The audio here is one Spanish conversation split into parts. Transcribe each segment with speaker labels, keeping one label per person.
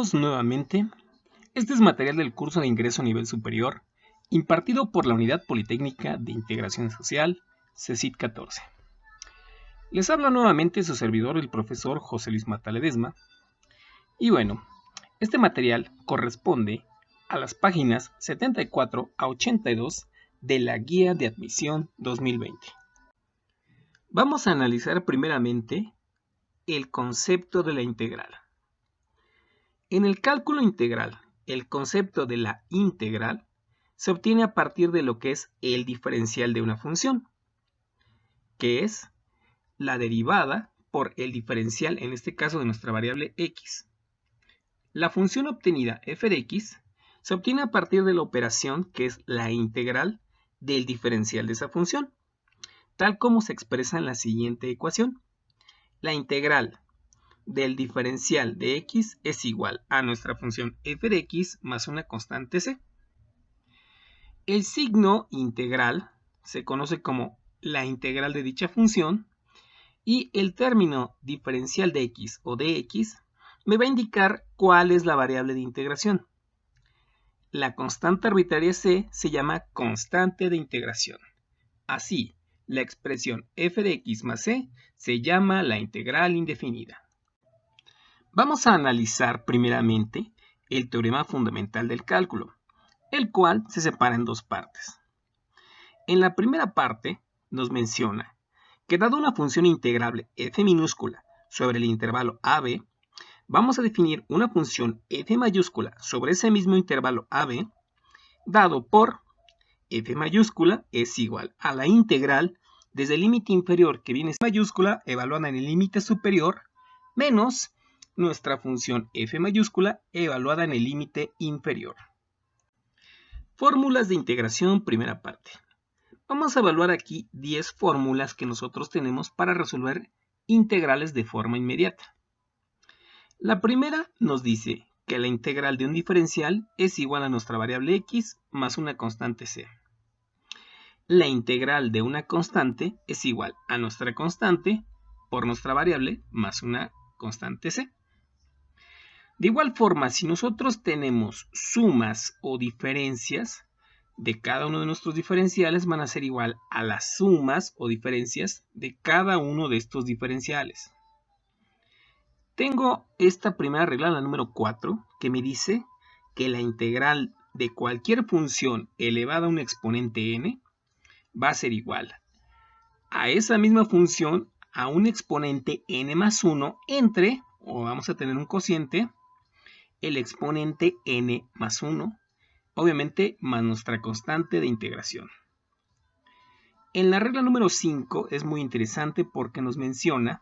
Speaker 1: Bienvenidos nuevamente. Este es material del curso de ingreso a nivel superior, impartido por la Unidad Politécnica de Integración Social, CECIT 14. Les habla nuevamente su servidor, el profesor José Luis Mata Ledesma. Y bueno, este material corresponde a las páginas 74 a 82 de la Guía de Admisión 2020. Vamos a analizar primeramente el concepto de la integral. En el cálculo integral, el concepto de la integral se obtiene a partir de lo que es el diferencial de una función, que es la derivada por el diferencial, en este caso de nuestra variable x. La función obtenida f de x se obtiene a partir de la operación que es la integral del diferencial de esa función, tal como se expresa en la siguiente ecuación. La integral del diferencial de x es igual a nuestra función f de x más una constante c. El signo integral se conoce como la integral de dicha función y el término diferencial de x o de x me va a indicar cuál es la variable de integración. La constante arbitraria c se llama constante de integración. Así, la expresión f de x más c se llama la integral indefinida. Vamos a analizar primeramente el teorema fundamental del cálculo, el cual se separa en dos partes. En la primera parte nos menciona que dado una función integrable f minúscula sobre el intervalo AB, vamos a definir una función f mayúscula sobre ese mismo intervalo AB, dado por f mayúscula es igual a la integral desde el límite inferior que viene mayúscula evaluada en el límite superior menos nuestra función f mayúscula evaluada en el límite inferior. Fórmulas de integración, primera parte. Vamos a evaluar aquí 10 fórmulas que nosotros tenemos para resolver integrales de forma inmediata. La primera nos dice que la integral de un diferencial es igual a nuestra variable x más una constante c. La integral de una constante es igual a nuestra constante por nuestra variable más una constante c. De igual forma, si nosotros tenemos sumas o diferencias de cada uno de nuestros diferenciales, van a ser igual a las sumas o diferencias de cada uno de estos diferenciales. Tengo esta primera regla, la número 4, que me dice que la integral de cualquier función elevada a un exponente n va a ser igual a esa misma función a un exponente n más 1 entre, o vamos a tener un cociente, el exponente n más 1, obviamente más nuestra constante de integración. En la regla número 5 es muy interesante porque nos menciona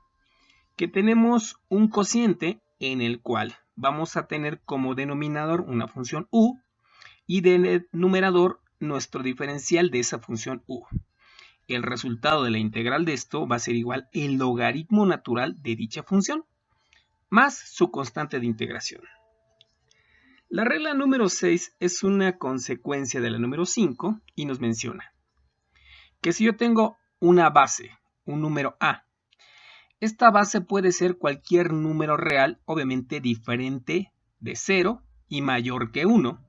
Speaker 1: que tenemos un cociente en el cual vamos a tener como denominador una función u y de numerador nuestro diferencial de esa función u. El resultado de la integral de esto va a ser igual al logaritmo natural de dicha función más su constante de integración. La regla número 6 es una consecuencia de la número 5 y nos menciona que si yo tengo una base, un número a, esta base puede ser cualquier número real, obviamente diferente de 0 y mayor que 1.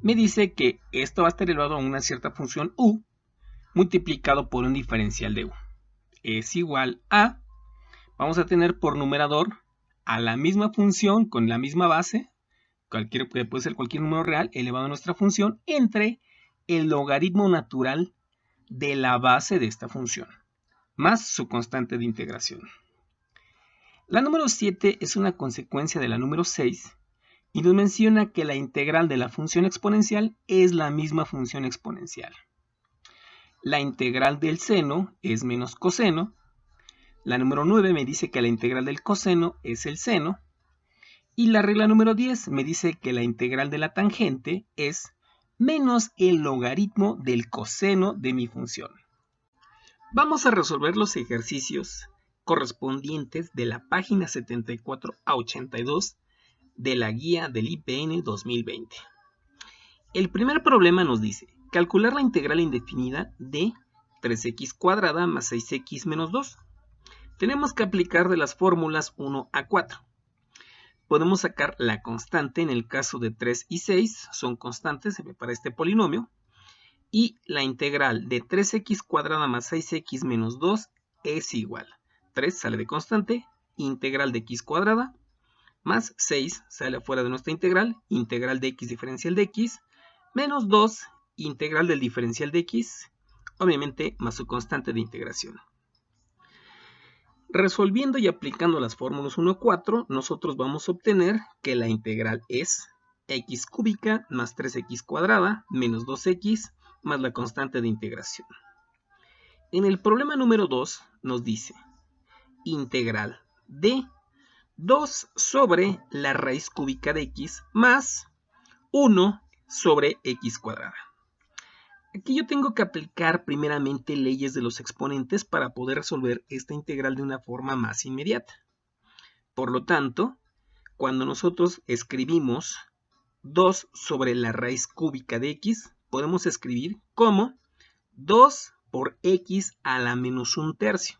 Speaker 1: Me dice que esto va a estar elevado a una cierta función u multiplicado por un diferencial de u. Es igual a, vamos a tener por numerador a la misma función con la misma base, puede ser cualquier número real elevado a nuestra función, entre el logaritmo natural de la base de esta función, más su constante de integración. La número 7 es una consecuencia de la número 6 y nos menciona que la integral de la función exponencial es la misma función exponencial. La integral del seno es menos coseno. La número 9 me dice que la integral del coseno es el seno. Y la regla número 10 me dice que la integral de la tangente es menos el logaritmo del coseno de mi función. Vamos a resolver los ejercicios correspondientes de la página 74 a 82 de la guía del IPN 2020. El primer problema nos dice calcular la integral indefinida de 3x cuadrada más 6x menos 2. Tenemos que aplicar de las fórmulas 1 a 4. podemos sacar la constante. En el caso de 3 y 6 son constantes para este polinomio. Y la integral de 3x cuadrada más 6x menos 2 es igual. 3 sale de constante, integral de x cuadrada, más 6 sale afuera de nuestra integral de x diferencial de x, menos 2, integral del diferencial de x, obviamente más su constante de integración. Resolviendo y aplicando las fórmulas 1 a 4, nosotros vamos a obtener que la integral es x cúbica más 3x cuadrada menos 2x más la constante de integración. En el problema número 2 nos dice integral de 2 sobre la raíz cúbica de x más 1 sobre x cuadrada. Aquí yo tengo que aplicar primeramente leyes de los exponentes para poder resolver esta integral de una forma más inmediata. Por lo tanto, cuando nosotros escribimos 2 sobre la raíz cúbica de x, podemos escribir como 2 por x a la menos 1/3.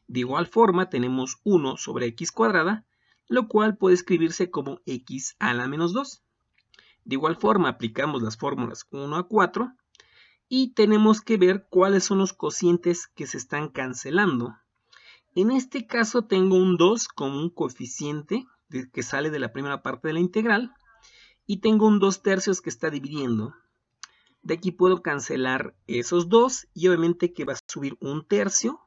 Speaker 1: De igual forma tenemos 1 sobre x cuadrada, lo cual puede escribirse como x a la menos 2. De igual forma aplicamos las fórmulas 1 a 4 y tenemos que ver cuáles son los cocientes que se están cancelando. En este caso tengo un 2 como un coeficiente que sale de la primera parte de la integral y tengo un 2/3 que está dividiendo. De aquí puedo cancelar esos 2 y obviamente que va a subir 1/3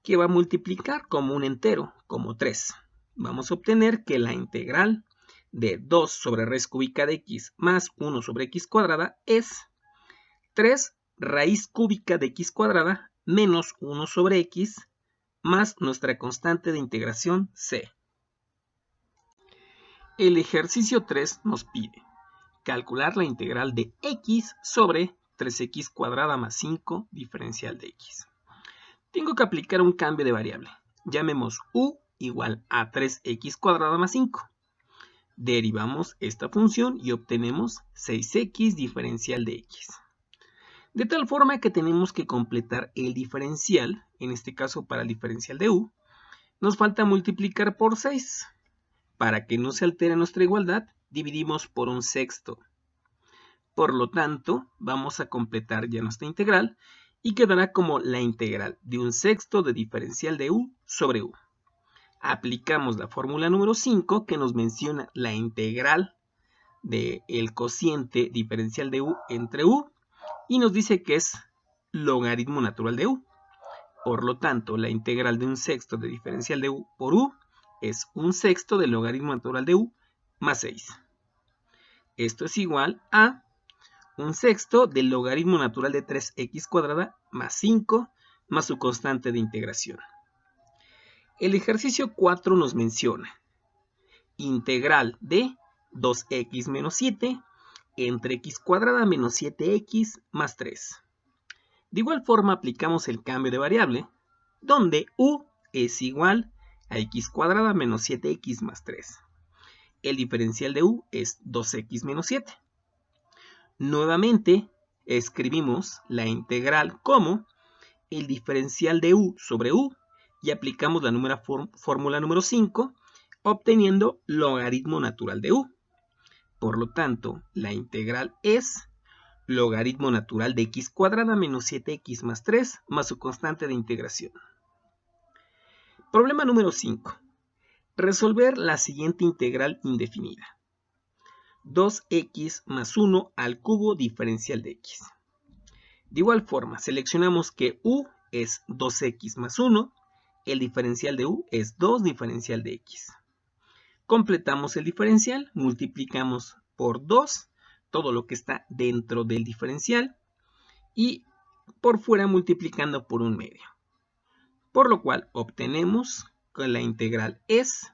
Speaker 1: que va a multiplicar como un entero, como 3. Vamos a obtener que la integral de 2 sobre raíz cúbica de x más 1 sobre x cuadrada es 3 raíz cúbica de x cuadrada menos 1 sobre x más nuestra constante de integración c. El ejercicio 3 nos pide calcular la integral de x sobre 3x cuadrada más 5 diferencial de x. Tengo que aplicar un cambio de variable. Llamemos u igual a 3x cuadrada más 5. Derivamos esta función y obtenemos 6x diferencial de x. De tal forma que tenemos que completar el diferencial, en este caso para el diferencial de u, nos falta multiplicar por 6. Para que no se altere nuestra igualdad, dividimos por 1/6. Por lo tanto, vamos a completar ya nuestra integral y quedará como la integral de 1/6 de diferencial de u sobre u. Aplicamos la fórmula número 5 que nos menciona la integral del cociente diferencial de u entre u y nos dice que es logaritmo natural de u. Por lo tanto, la integral de 1/6 de diferencial de u por u es 1/6 del logaritmo natural de u más 6. Esto es igual a 1/6 del logaritmo natural de 3x cuadrada más 5 más su constante de integración. El ejercicio 4 nos menciona integral de 2x menos 7 entre x cuadrada menos 7x más 3. De igual forma aplicamos el cambio de variable, donde u es igual a x cuadrada menos 7x más 3. El diferencial de u es 2x menos 7. Nuevamente escribimos la integral como el diferencial de u sobre u y aplicamos la fórmula número 5 obteniendo logaritmo natural de u. Por lo tanto, la integral es logaritmo natural de x cuadrada menos 7x más 3 más su constante de integración. Problema número 5. Resolver la siguiente integral indefinida. 2x más 1 al cubo diferencial de x. De igual forma, seleccionamos que u es 2x más 1, el diferencial de u es 2 diferencial de x. Completamos el diferencial, multiplicamos por 2 todo lo que está dentro del diferencial y por fuera multiplicando por 1/2. Por lo cual obtenemos que la integral es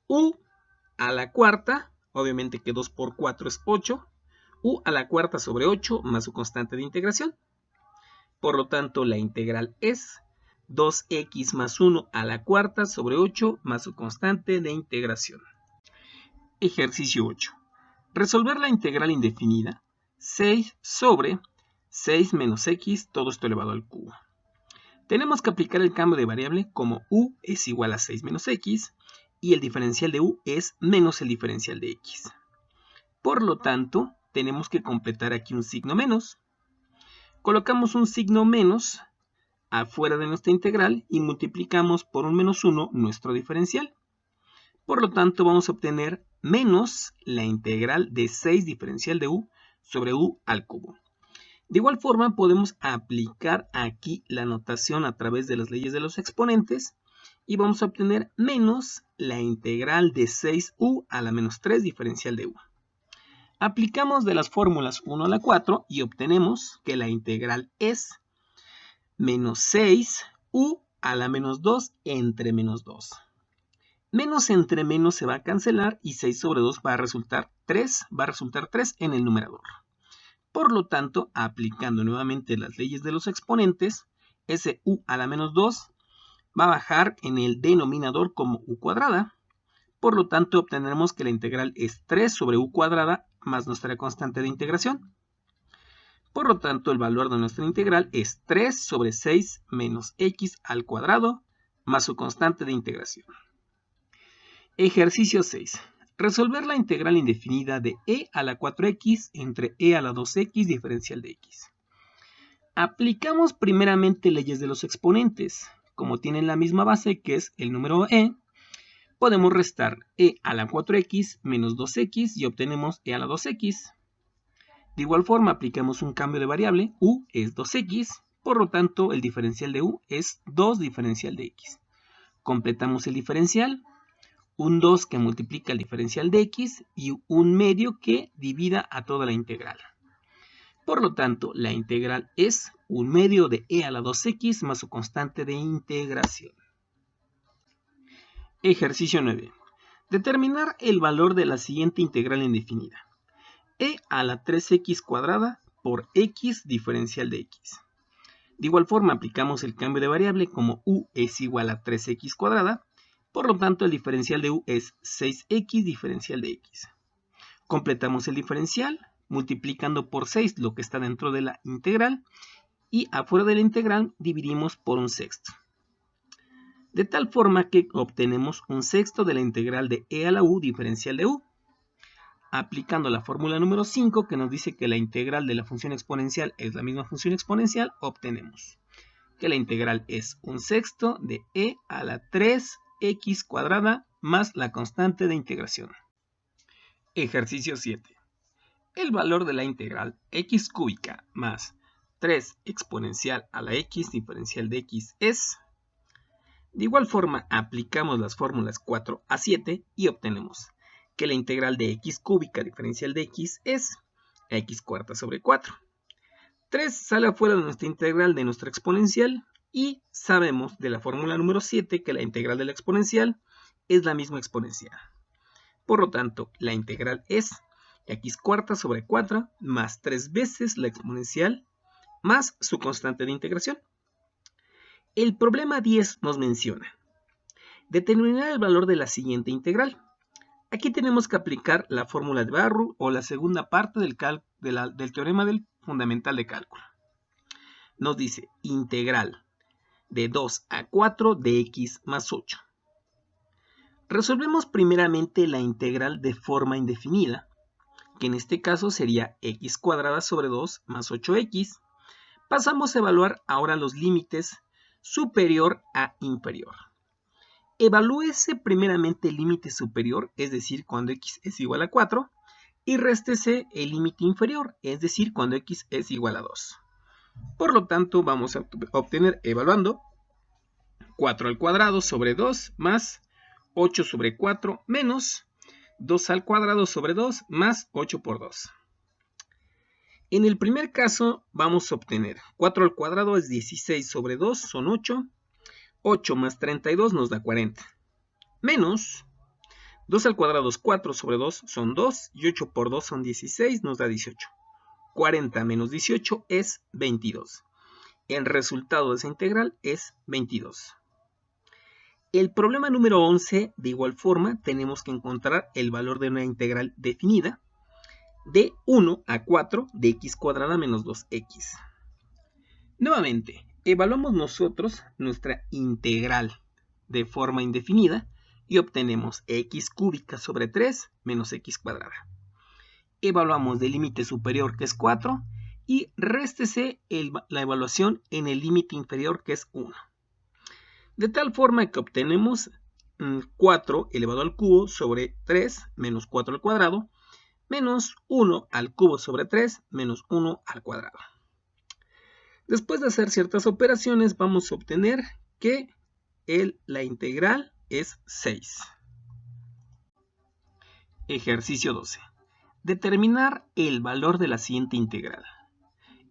Speaker 1: u a la cuarta, obviamente que 2 por 4 es 8, u a la cuarta sobre 8 más su constante de integración. Por lo tanto, la integral es 2x más 1 a la cuarta sobre 8 más su constante de integración. Ejercicio 8. Resolver la integral indefinida 6 sobre 6 menos x todo esto elevado al cubo. Tenemos que aplicar el cambio de variable como u es igual a 6 menos x y el diferencial de u es menos el diferencial de x. Por lo tanto, tenemos que completar aquí un signo menos. Colocamos un signo menos afuera de nuestra integral y multiplicamos por un menos 1 nuestro diferencial. Por lo tanto, vamos a obtener menos la integral de 6 diferencial de u sobre u al cubo. De igual forma, podemos aplicar aquí la notación a través de las leyes de los exponentes y vamos a obtener menos la integral de 6u a la menos 3 diferencial de u. Aplicamos de las fórmulas 1 a la 4 y obtenemos que la integral es menos 6u a la menos 2 entre menos 2. Menos entre menos se va a cancelar y 6 sobre 2 va a resultar 3 en el numerador. Por lo tanto, aplicando nuevamente las leyes de los exponentes, ese u a la menos 2 va a bajar en el denominador como u cuadrada. Por lo tanto, obtendremos que la integral es 3 sobre u cuadrada más nuestra constante de integración. Por lo tanto, el valor de nuestra integral es 3 sobre 6 menos x al cuadrado más su constante de integración. Ejercicio 6. Resolver la integral indefinida de e a la 4x entre e a la 2x diferencial de x. Aplicamos primeramente leyes de los exponentes. Como tienen la misma base que es el número e, podemos restar e a la 4x menos 2x y obtenemos e a la 2x. De igual forma aplicamos un cambio de variable, u es 2x, por lo tanto el diferencial de u es 2 diferencial de x. Completamos el diferencial, un 2 que multiplica el diferencial de x y un medio que divida a toda la integral. Por lo tanto, la integral es un medio de e a la 2x más su constante de integración. Ejercicio 9. Determinar el valor de la siguiente integral indefinida. E a la 3x cuadrada por x diferencial de x. De igual forma aplicamos el cambio de variable como u es igual a 3x cuadrada. Por lo tanto, el diferencial de u es 6x diferencial de x. Completamos el diferencial multiplicando por 6 lo que está dentro de la integral y afuera de la integral dividimos por un sexto. De tal forma que obtenemos un sexto de la integral de e a la u diferencial de u. Aplicando la fórmula número 5 que nos dice que la integral de la función exponencial es la misma función exponencial, obtenemos que la integral es un sexto de e a la 3x cuadrada más la constante de integración. Ejercicio 7. El valor de la integral x cúbica más 3 exponencial a la x diferencial de x es... De igual forma aplicamos las fórmulas 4 a 7 y obtenemos que la integral de x cúbica diferencial de x es x cuarta sobre 4. 3 sale afuera de nuestra integral de nuestra exponencial y sabemos de la fórmula número 7 que la integral de la exponencial es la misma exponencial. Por lo tanto, la integral es x cuarta sobre 4 más 3 veces la exponencial más su constante de integración. El problema 10 nos menciona determinar el valor de la siguiente integral. Aquí tenemos que aplicar la fórmula de Barrow o la segunda parte del teorema del fundamental de cálculo. Nos dice integral de 2 a 4 de x más 8. Resolvemos primeramente la integral de forma indefinida, que en este caso sería x cuadrada sobre 2 más 8x. Pasamos a evaluar ahora los límites superior a inferior. Evalúese primeramente el límite superior, es decir, cuando x es igual a 4, y réstese el límite inferior, es decir, cuando x es igual a 2. Por lo tanto, vamos a obtener, evaluando, 4 al cuadrado sobre 2 más 8 sobre 4 menos 2 al cuadrado sobre 2 más 8 por 2. En el primer caso vamos a obtener 4 al cuadrado es 16 sobre 2 son 8. 8 más 32 nos da 40. Menos 2 al cuadrado es 4 sobre 2 son 2 y 8 por 2 son 16 nos da 18. 40 menos 18 es 22. El resultado de esa integral es 22. El problema número 11, de igual forma, tenemos que encontrar el valor de una integral definida de 1 a 4 de x cuadrada menos 2x. Nuevamente, evaluamos nosotros nuestra integral de forma indefinida, y obtenemos x cúbica sobre 3 menos x cuadrada. Evaluamos del límite superior, que es 4, y réstese la evaluación en el límite inferior, que es 1. De tal forma que obtenemos 4 elevado al cubo sobre 3 menos 4 al cuadrado, menos 1 al cubo sobre 3 menos 1 al cuadrado. Después de hacer ciertas operaciones, vamos a obtener que la integral es 6. Ejercicio 12. Determinar el valor de la siguiente integral,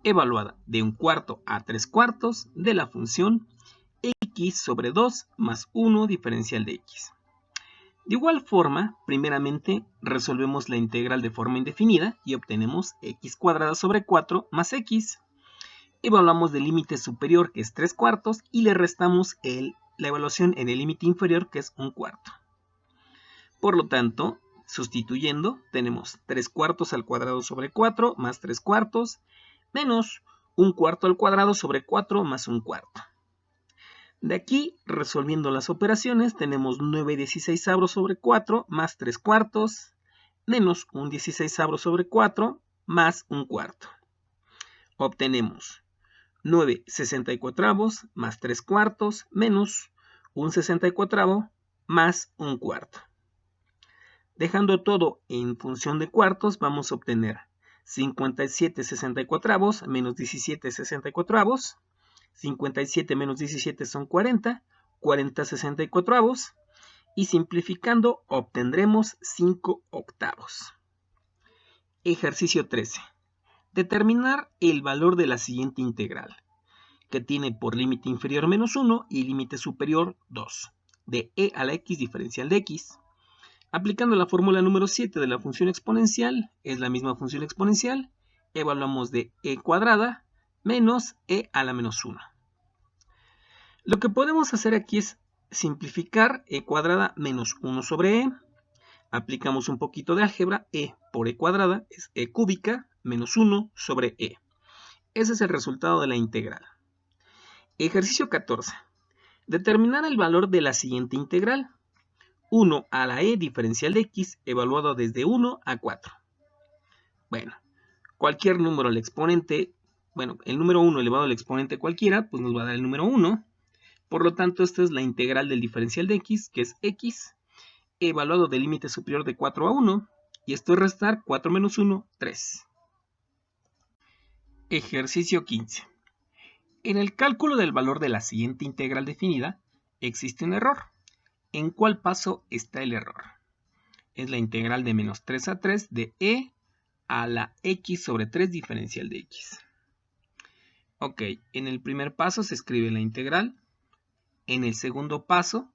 Speaker 1: evaluada de 1/4 a 3/4 de la función x sobre 2 más 1 diferencial de x. De igual forma, primeramente resolvemos la integral de forma indefinida y obtenemos x cuadrada sobre 4 más x. Evaluamos del límite superior, que es 3/4, y le restamos la evaluación en el límite inferior, que es 1/4. Por lo tanto, sustituyendo, tenemos 3/4 al cuadrado sobre 4 más 3/4 menos 1/4 al cuadrado sobre 4 más 1/4. De aquí, resolviendo las operaciones, tenemos 9/16 sobre 4 más 3/4 menos 1/16 sobre 4 más 1/4. Obtenemos 9/64 más 3/4 menos 1/64 más 1/4. Dejando todo en función de cuartos, vamos a obtener 57/64 menos 17/64. 57 menos 17 son 40, 40/64, y simplificando obtendremos 5/8. Ejercicio 13. Determinar el valor de la siguiente integral, que tiene por límite inferior menos 1 y límite superior 2, de e a la x diferencial de x. Aplicando la fórmula número 7 de la función exponencial, es la misma función exponencial, evaluamos de e cuadrada menos e a la menos 1. Lo que podemos hacer aquí es simplificar e cuadrada menos 1 sobre e. Aplicamos un poquito de álgebra, e por e cuadrada es e cúbica menos 1 sobre e. Ese es el resultado de la integral. Ejercicio 14. Determinar el valor de la siguiente integral. 1 a la e diferencial de x evaluado desde 1 a 4. Bueno, cualquier número al exponente, el número 1 elevado al exponente cualquiera, pues nos va a dar el número 1. Por lo tanto, esta es la integral del diferencial de x, que es x, evaluado del límite superior de 4 a 1, y esto es restar 4 menos 1, 3. Ejercicio 15. En el cálculo del valor de la siguiente integral definida, existe un error. ¿En cuál paso está el error? Es la integral de menos 3 a 3 de e a la x sobre 3 diferencial de x. Ok, en el primer paso se escribe la integral. En el segundo paso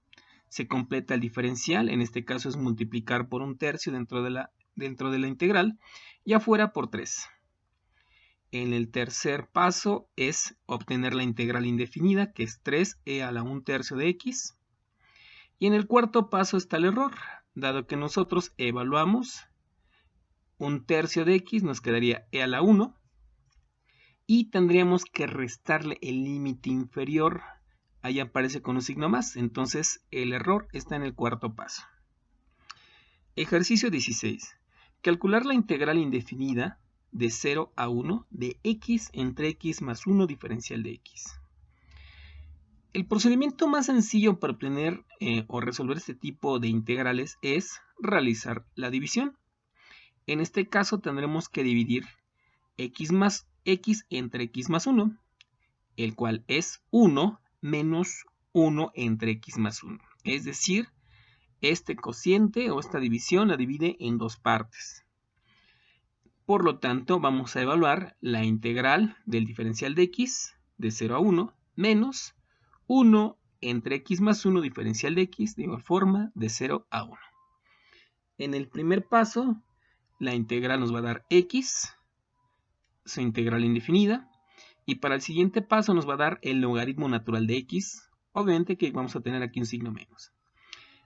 Speaker 1: se completa el diferencial, en este caso es multiplicar por 1/3 dentro de la integral, y afuera por 3. En el tercer paso es obtener la integral indefinida, que es 3e a la 1/3 de x. Y en el cuarto paso está el error, dado que nosotros evaluamos 1/3 de x, nos quedaría e a la 1, y tendríamos que restarle el límite inferior. Ahí aparece con un signo más, entonces el error está en el cuarto paso. Ejercicio 16. Calcular la integral indefinida de 0 a 1 de x entre x más 1 diferencial de x. El procedimiento más sencillo para obtener o resolver este tipo de integrales es realizar la división. En este caso tendremos que dividir x más x entre x más 1, el cual es 1 menos 1 entre x más 1. Es decir, este cociente o esta división la divide en dos partes. Por lo tanto, vamos a evaluar la integral del diferencial de x de 0 a 1 menos 1 entre x más 1 diferencial de x de igual forma de 0 a 1. En el primer paso, la integral nos va a dar x, su integral indefinida, y para el siguiente paso nos va a dar el logaritmo natural de x, obviamente que vamos a tener aquí un signo menos.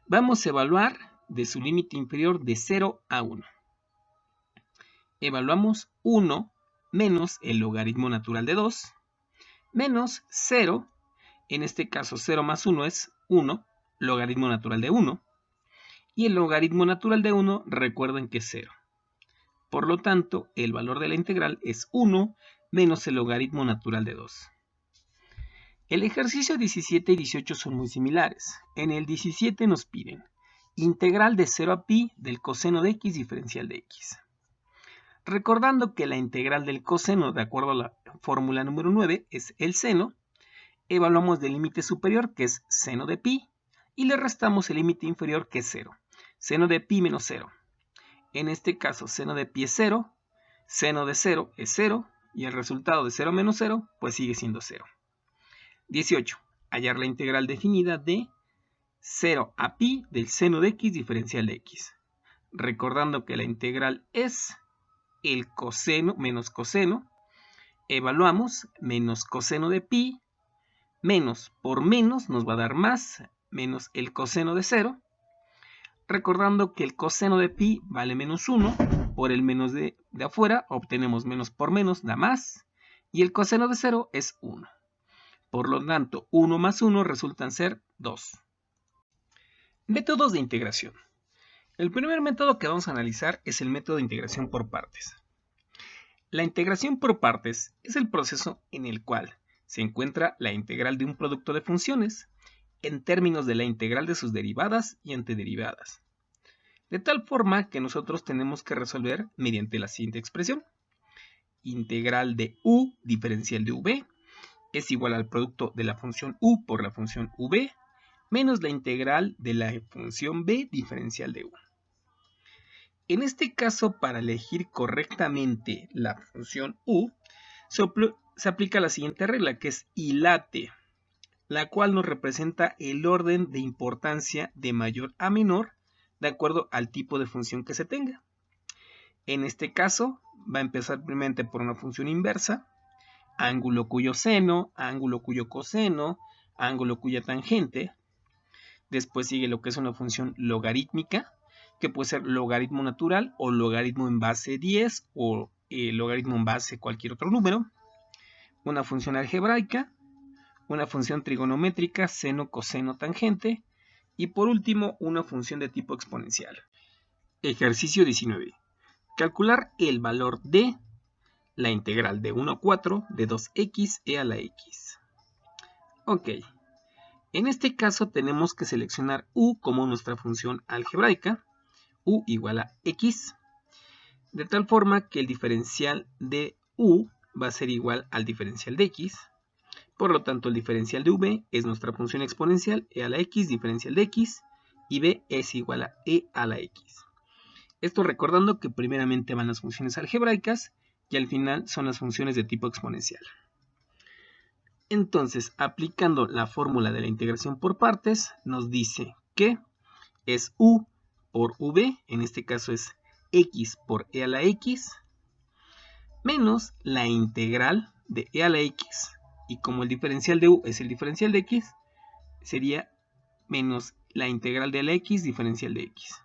Speaker 1: Vamos a evaluar de su límite inferior de 0 a 1. Evaluamos 1 menos el logaritmo natural de 2, menos 0, en este caso 0 más 1 es 1, logaritmo natural de 1, y el logaritmo natural de 1, recuerden que es 0. Por lo tanto, el valor de la integral es 1 menos el logaritmo natural de 2. El ejercicio 17 y 18 son muy similares. En el 17 nos piden integral de 0 a pi del coseno de x diferencial de x. Recordando que la integral del coseno, de acuerdo a la fórmula número 9, es el seno, evaluamos del límite superior, que es seno de pi, y le restamos el límite inferior, que es 0. Seno de pi menos 0. En este caso, seno de pi es 0, seno de 0 es 0, y el resultado de 0 menos 0, pues sigue siendo 0. 18. Hallar la integral definida de 0 a pi del seno de x diferencial de x. Recordando que la integral es el coseno menos coseno, evaluamos menos coseno de pi, menos por menos nos va a dar más, menos el coseno de 0. Recordando que el coseno de pi vale menos 1, por el menos de afuera obtenemos menos por menos, da más, y el coseno de 0 es 1. Por lo tanto, 1 más 1 resultan ser 2. Métodos de integración. El primer método que vamos a analizar es el método de integración por partes. La integración por partes es el proceso en el cual se encuentra la integral de un producto de funciones en términos de la integral de sus derivadas y antederivadas. De tal forma que nosotros tenemos que resolver mediante la siguiente expresión. Integral de u diferencial de v es igual al producto de la función u por la función v menos la integral de la función b diferencial de u. En este caso, para elegir correctamente la función u, se aplica la siguiente regla, que es ILATE, la cual nos representa el orden de importancia de mayor a menor de acuerdo al tipo de función que se tenga. En este caso, va a empezar primeramente por una función inversa, ángulo cuyo seno, ángulo cuyo coseno, ángulo cuya tangente. Después sigue lo que es una función logarítmica, que puede ser logaritmo natural o logaritmo en base 10 o logaritmo en base cualquier otro número. Una función algebraica, una función trigonométrica, seno, coseno, tangente. Y por último, una función de tipo exponencial. Ejercicio 19. Calcular el valor de la integral de 1 a 4 de 2x e a la x. Ok. En este caso tenemos que seleccionar u como nuestra función algebraica, u igual a x, de tal forma que el diferencial de u va a ser igual al diferencial de x. Por lo tanto, el diferencial de v es nuestra función exponencial, e a la x, diferencial de x, y b es igual a e a la x. Esto recordando que primeramente van las funciones algebraicas y al final son las funciones de tipo exponencial. Entonces, aplicando la fórmula de la integración por partes, nos dice que es u por v, en este caso es x por e a la x, menos la integral de e a la x, y como el diferencial de u es el diferencial de x, sería menos la integral de la x diferencial de x.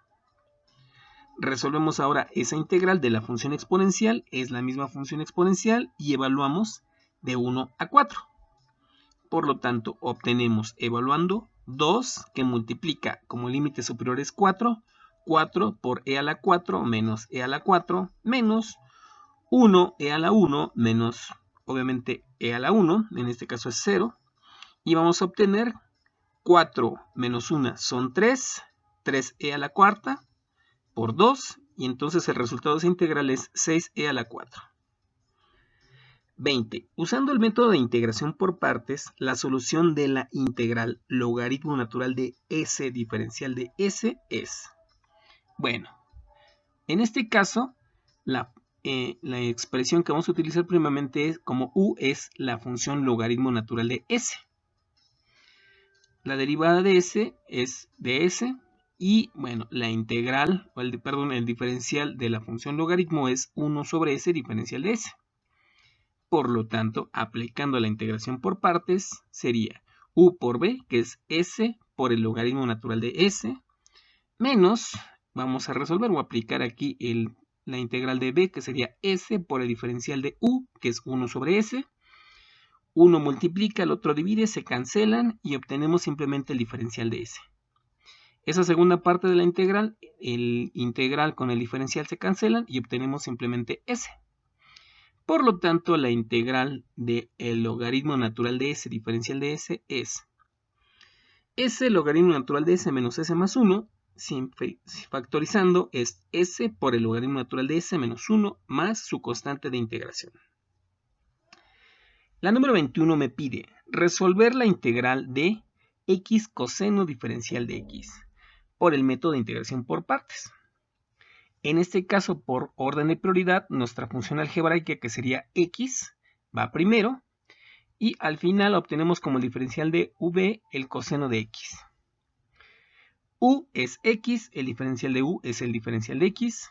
Speaker 1: Resolvemos ahora esa integral de la función exponencial, es la misma función exponencial, y evaluamos de 1 a 4. Por lo tanto, obtenemos, evaluando, 2 que multiplica como límite superior es 4, 4 por e a la 4 menos e a la 4, menos 1 e a la 1 menos, obviamente, e a la 1, en este caso es 0, y vamos a obtener 4 menos 1 son 3, 3e a la cuarta, por 2, y entonces el resultado de esa integral es 6e a la 4. 20. Usando el método de integración por partes, la solución de la integral logaritmo natural de s diferencial de s es, bueno, en este caso, la expresión que vamos a utilizar primeramente es como u es la función logaritmo natural de s. La derivada de s es de s. Y bueno, la integral, o el diferencial de la función logaritmo es 1 sobre s diferencial de s. Por lo tanto, aplicando la integración por partes, sería u por b, que es s por el logaritmo natural de s, menos, vamos a resolver o aplicar aquí la integral de b, que sería s por el diferencial de u, que es 1 sobre s. Uno multiplica, el otro divide, se cancelan y obtenemos simplemente el diferencial de s. Esa segunda parte de la integral, el integral con el diferencial se cancelan y obtenemos simplemente s. Por lo tanto, la integral del logaritmo natural de s diferencial de s es s logaritmo natural de s menos s más 1, factorizando es s por el logaritmo natural de s menos 1 más su constante de integración. La número 21 me pide resolver la integral de x coseno diferencial de x por el método de integración por partes. En este caso, por orden de prioridad, nuestra función algebraica, que sería x, va primero, y al final obtenemos como el diferencial de v el coseno de x. U es x, el diferencial de u es el diferencial de x,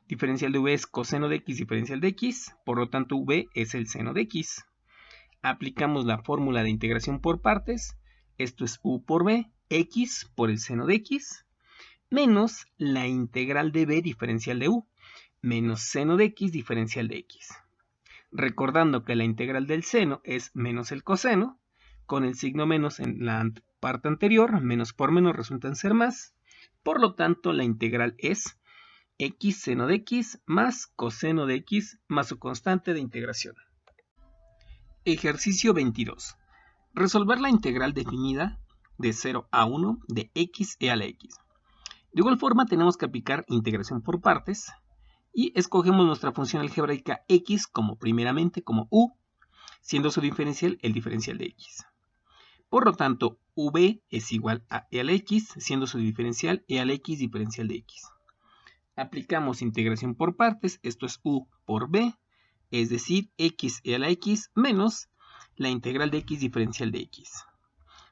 Speaker 1: diferencial de v es coseno de x diferencial de x, por lo tanto v es el seno de x. Aplicamos la fórmula de integración por partes, esto es u por v, x por el seno de x, menos la integral de v diferencial de u, menos seno de x diferencial de x. Recordando que la integral del seno es menos el coseno, con el signo menos en la parte anterior, menos por menos resultan ser más, por lo tanto la integral es x seno de x más coseno de x más su constante de integración. Ejercicio 22. Resolver la integral definida de 0 a 1 de x e a la x. De igual forma tenemos que aplicar integración por partes y escogemos nuestra función algebraica x como primeramente como u, siendo su diferencial el diferencial de x. Por lo tanto, v es igual a e a la x, siendo su diferencial e a la x diferencial de x. Aplicamos integración por partes, esto es u por v, es decir, x e a la x menos la integral de x diferencial de x.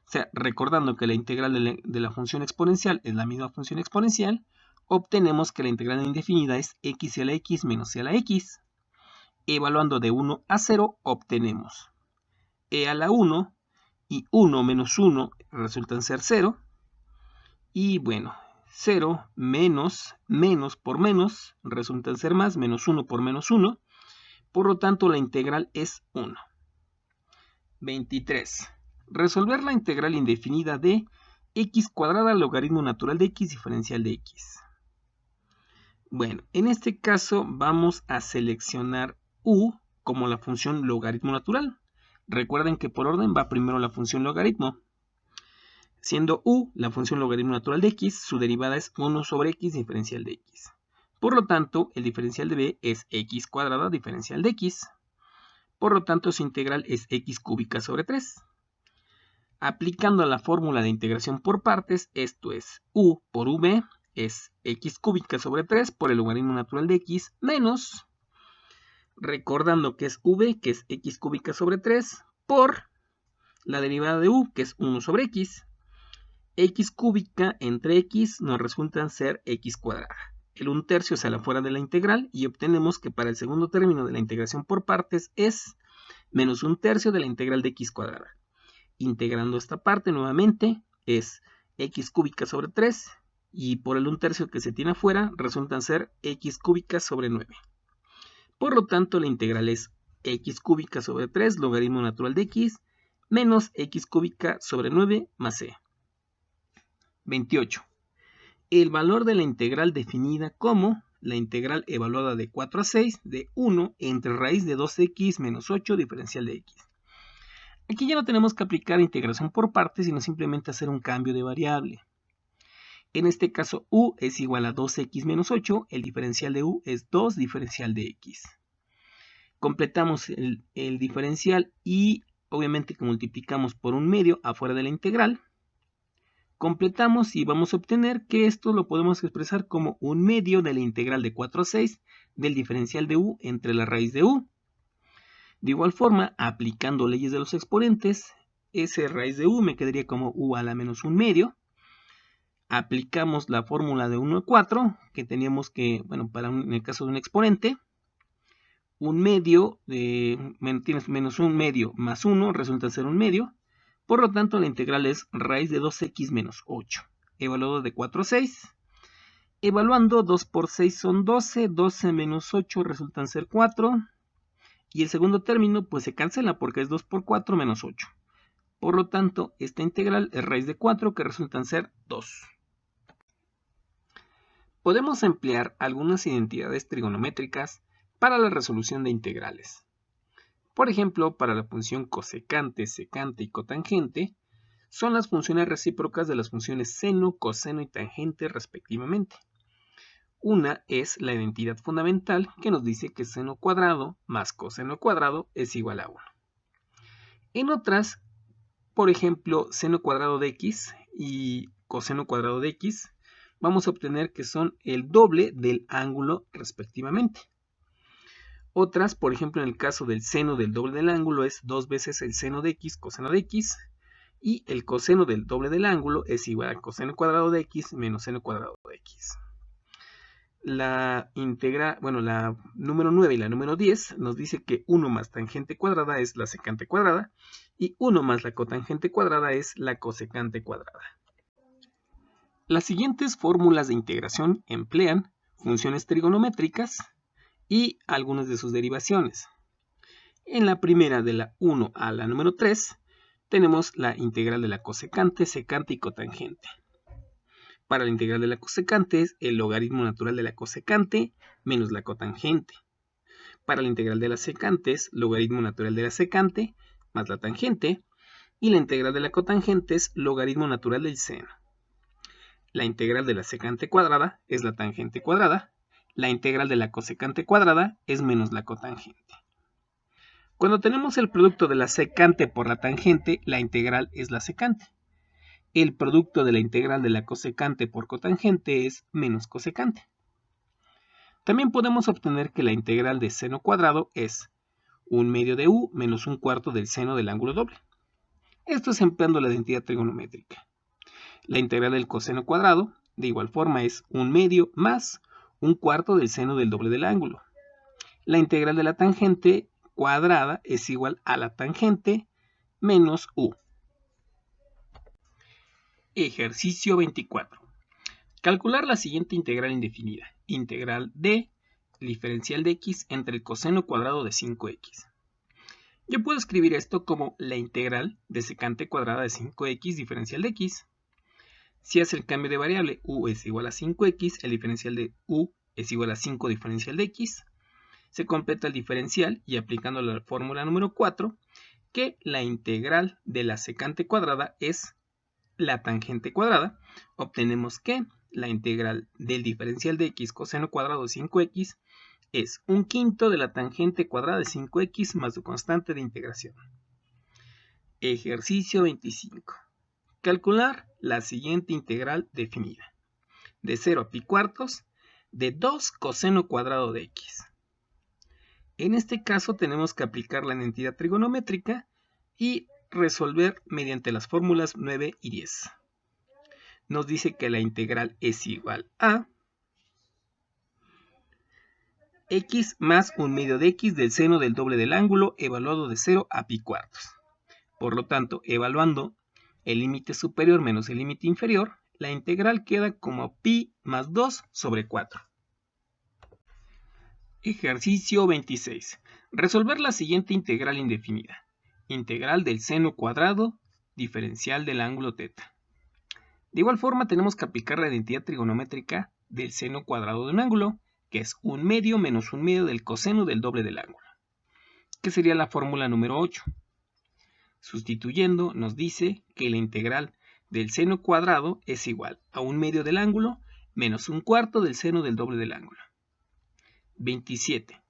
Speaker 1: O sea, recordando que la integral de la función exponencial es la misma función exponencial, obtenemos que la integral indefinida es x a la x menos e a la x. Evaluando de 1 a 0, obtenemos e a la 1 y 1 menos 1 resultan ser 0. Y bueno, 0 menos menos por menos resultan ser más, menos 1 por menos 1. Por lo tanto, la integral es 1. 23. Resolver la integral indefinida de x cuadrada logaritmo natural de x diferencial de x. Bueno, en este caso vamos a seleccionar u como la función logaritmo natural. Recuerden que por orden va primero la función logaritmo. Siendo u la función logaritmo natural de x, su derivada es 1 sobre x diferencial de x. Por lo tanto, el diferencial de b es x cuadrada diferencial de x. Por lo tanto, su integral es x cúbica sobre 3. Aplicando la fórmula de integración por partes, esto es u por v es x cúbica sobre 3 por el logaritmo natural de x menos, recordando que es v, que es x cúbica sobre 3, por la derivada de u, que es 1 sobre x. X cúbica entre x nos resultan ser x cuadrada. El 1/3 sale fuera de la integral y obtenemos que para el segundo término de la integración por partes es menos 1/3 de la integral de x cuadrada. Integrando esta parte nuevamente es x cúbica sobre 3 y por el 1/3 que se tiene afuera resultan ser x cúbica sobre 9. Por lo tanto, la integral es x cúbica sobre 3 logaritmo natural de x menos x cúbica sobre 9 más c. 28. El valor de la integral definida como la integral evaluada de 4 a 6 de 1 entre raíz de 2x menos 8 diferencial de x. Aquí ya no tenemos que aplicar integración por partes, sino simplemente hacer un cambio de variable. En este caso, u es igual a 2x menos 8, el diferencial de u es 2 diferencial de x. Completamos el diferencial y obviamente que multiplicamos por un medio afuera de la integral. Completamos y vamos a obtener que esto lo podemos expresar como un medio de la integral de 4 a 6 del diferencial de u entre la raíz de u. De igual forma, aplicando leyes de los exponentes, ese raíz de u me quedaría como u a la menos un medio. Aplicamos la fórmula de 1 a 4, que teníamos que, bueno, en el caso de un exponente, un medio, tienes menos un medio más 1, resulta ser un medio. Por lo tanto, la integral es raíz de 2x menos 8, evaluado de 4 a 6. Evaluando, 2 por 6 son 12, 12 menos 8 resultan ser 4. Y el segundo término pues se cancela porque es 2 por 4 menos 8. Por lo tanto, esta integral es raíz de 4 que resultan ser 2. podemos emplear algunas identidades trigonométricas para la resolución de integrales. Por ejemplo, para la función cosecante, secante y cotangente, son las funciones recíprocas de las funciones seno, coseno y tangente respectivamente. Una es la identidad fundamental que nos dice que seno cuadrado más coseno cuadrado es igual a 1. En otras, por ejemplo, seno cuadrado de x y coseno cuadrado de x, vamos a obtener que son el doble del ángulo respectivamente. Otras, por ejemplo, en el caso del seno del doble del ángulo es 2 veces el seno de x, coseno de x, y el coseno del doble del ángulo es igual a coseno cuadrado de x menos seno cuadrado de x. La número 9 y la número 10 nos dice que 1 más tangente cuadrada es la secante cuadrada y 1 más la cotangente cuadrada es la cosecante cuadrada. Las siguientes fórmulas de integración emplean funciones trigonométricas y algunas de sus derivaciones. En la primera, de la 1 a la número 3, tenemos la integral de la cosecante, secante y cotangente. Para la integral de la cosecante es el logaritmo natural de la cosecante menos la cotangente. Para la integral de la secante es logaritmo natural de la secante más la tangente. Y la integral de la cotangente es logaritmo natural del seno. La integral de la secante cuadrada es la tangente cuadrada. La integral de la cosecante cuadrada es menos la cotangente. Cuando tenemos el producto de la secante por la tangente, la integral es la secante. El producto de la integral de la cosecante por cotangente es menos cosecante. También podemos obtener que la integral de seno cuadrado es 1/2 de u menos 1/4 del seno del ángulo doble. Esto es empleando la identidad trigonométrica. La integral del coseno cuadrado, de igual forma, es 1/2 más 1/4 del seno del doble del ángulo. La integral de la tangente cuadrada es igual a la tangente menos u. Ejercicio 24. Calcular la siguiente integral indefinida. Integral de diferencial de x entre el coseno cuadrado de 5x. Yo puedo escribir esto como la integral de secante cuadrada de 5x diferencial de x. Si hace el cambio de variable, u es igual a 5x, el diferencial de u es igual a 5 diferencial de x. Se completa el diferencial y aplicando la fórmula número 4, que la integral de la secante cuadrada es la tangente cuadrada, obtenemos que la integral del diferencial de x coseno cuadrado de 5x es 1/5 de la tangente cuadrada de 5x más su constante de integración. Ejercicio 25. Calcular la siguiente integral definida. De 0 a pi cuartos de 2 coseno cuadrado de x. En este caso tenemos que aplicar la identidad trigonométrica y resolver mediante las fórmulas 9 y 10. Nos dice que la integral es igual a x más 1/2 de x del seno del doble del ángulo evaluado de 0 a pi cuartos. Por lo tanto, evaluando el límite superior menos el límite inferior, la integral queda como pi más 2 sobre 4. Ejercicio 26. Resolver la siguiente integral indefinida. Integral del seno cuadrado diferencial del ángulo teta. De igual forma tenemos que aplicar la identidad trigonométrica del seno cuadrado de un ángulo, que es 1/2 menos 1/2 del coseno del doble del ángulo, que sería la fórmula número 8. Sustituyendo nos dice que la integral del seno cuadrado es igual a 1/2 del ángulo menos 1/4 del seno del doble del ángulo. 27.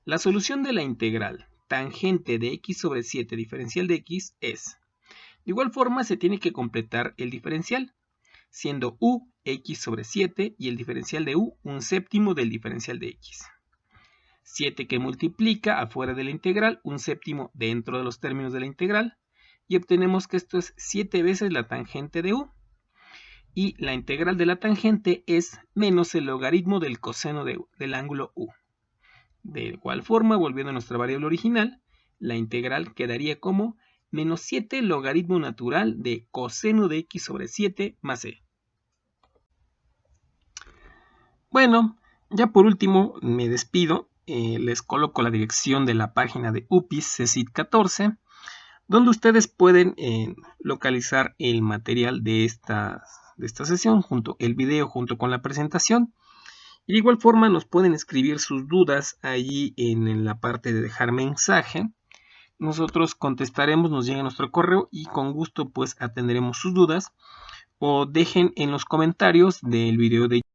Speaker 1: La solución de la integral tangente de x sobre 7 diferencial de x es, de igual forma se tiene que completar el diferencial, siendo u x sobre 7 y el diferencial de u 1/7 del diferencial de x. 7 que multiplica afuera de la integral, 1/7 dentro de los términos de la integral, y obtenemos que esto es 7 veces la tangente de u. Y la integral de la tangente es menos el logaritmo del coseno del ángulo u. De igual forma, volviendo a nuestra variable original, la integral quedaría como menos 7 logaritmo natural de coseno de x sobre 7 más e. Bueno, ya por último me despido. Les coloco la dirección de la página de UPIS CECIT 14, donde ustedes pueden localizar el material de de esta sesión, el video junto con la presentación. Y de igual forma nos pueden escribir sus dudas allí en la parte de dejar mensaje. Nosotros contestaremos, nos llega nuestro correo y con gusto pues atenderemos sus dudas, o dejen en los comentarios del video de